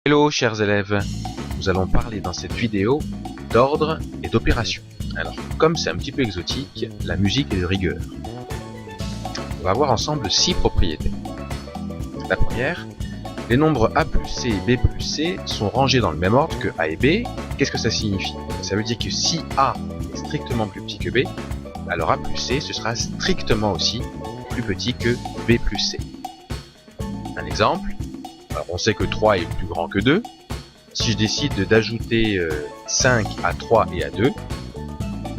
Hello chers élèves, nous allons parler dans cette vidéo d'ordre et d'opération. Alors comme c'est un petit peu exotique, la musique est de rigueur. On va voir ensemble 6 propriétés. La première, les nombres a plus c et b plus c sont rangés dans le même ordre que a et b. Qu'est-ce que ça signifie? Ça veut dire que si a est strictement plus petit que b, alors a plus c ce sera strictement aussi plus petit que b plus c. Un exemple. Alors on sait que 3 est plus grand que 2. Si je décide d'ajouter 5 à 3 et à 2,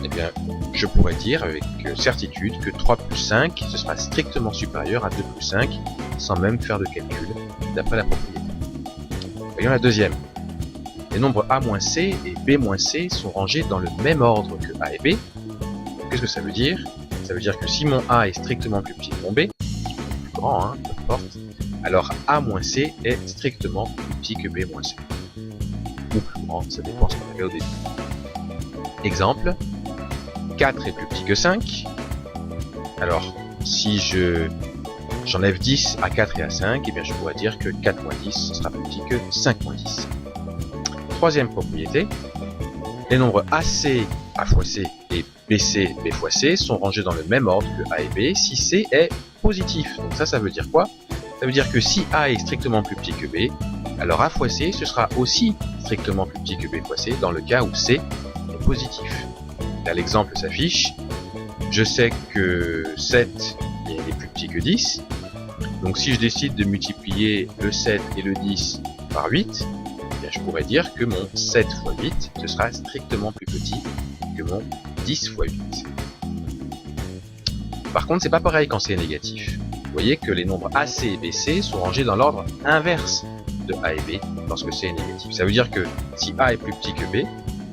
eh bien, je pourrais dire avec certitude que 3 plus 5, ce sera strictement supérieur à 2 plus 5, sans même faire de calcul, d'après la propriété. Voyons la deuxième. Les nombres a moins c et b moins c sont rangés dans le même ordre que a et b. Qu'est-ce que ça veut dire? Ça veut dire que si mon a est strictement plus petit que mon b, plus grand, hein, peu importe, alors a moins c est strictement plus petit que b moins c. Ou plus grand, ça dépend de ce qu'on avait au début. Exemple, 4 est plus petit que 5. Alors, si j'enlève 10 à 4 et à 5, eh bien je pourrais dire que 4 moins 10 sera plus petit que 5 moins 10. Troisième propriété, les nombres AC, A fois C, et BC, B fois C sont rangés dans le même ordre que A et B si C est positif. Donc ça veut dire quoi? Ça veut dire que si A est strictement plus petit que B, alors A fois C, ce sera aussi strictement plus petit que B fois C dans le cas où C est positif. Là, l'exemple s'affiche. Je sais que 7 est plus petit que 10. Donc si je décide de multiplier le 7 et le 10 par 8, eh bien, je pourrais dire que mon 7 fois 8, ce sera strictement plus petit que mon 10 fois 8. Par contre, c'est pas pareil quand c'est négatif. Vous voyez que les nombres AC et BC sont rangés dans l'ordre inverse de A et B lorsque C est négatif. Ça veut dire que si A est plus petit que B,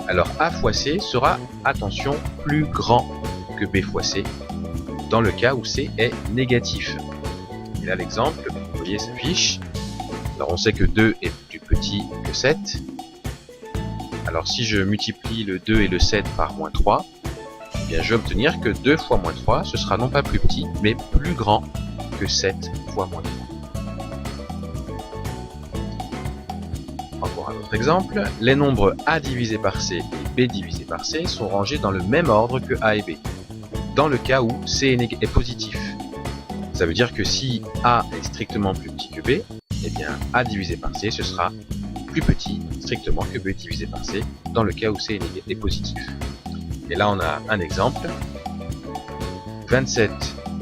alors A fois C sera, attention, plus grand que B fois C dans le cas où C est négatif. Et là l'exemple, vous voyez, s'affiche. Alors on sait que 2 est plus petit que 7. Alors si je multiplie le 2 et le 7 par moins 3, eh bien je vais obtenir que 2 fois moins 3, ce sera non pas plus petit, mais plus grand que 7 fois moins 3. Encore un autre exemple, les nombres a divisé par c et b divisé par c sont rangés dans le même ordre que a et b, dans le cas où c est positif. Ça veut dire que si a est strictement plus petit que b, eh bien a divisé par c ce sera plus petit strictement que b divisé par c, dans le cas où c est positif. Et là on a un exemple, 27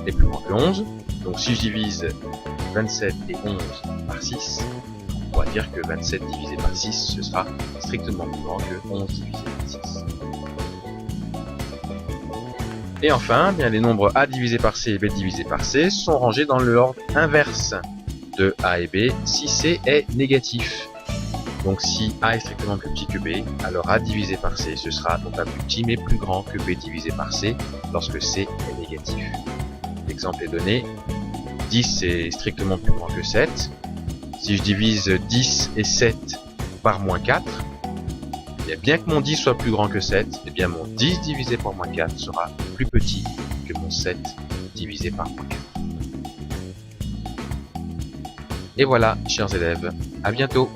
est plus grand que 11, donc si je divise 27 et 11 par 6, on pourra dire que 27 divisé par 6, ce sera strictement plus grand que 11 divisé par 6. Et enfin, bien, les nombres a divisé par c et b divisé par c sont rangés dans l'ordre inverse de a et b si c est négatif. Donc si a est strictement plus petit que b, alors a divisé par c, ce sera non pas plus petit mais plus grand que b divisé par c lorsque c est négatif. L'exemple est donné, 10 est strictement plus grand que 7. Si je divise 10 et 7 par moins 4, eh bien que mon 10 soit plus grand que 7, eh bien mon 10 divisé par moins 4 sera plus petit que mon 7 divisé par moins 4. Et voilà, chers élèves, à bientôt!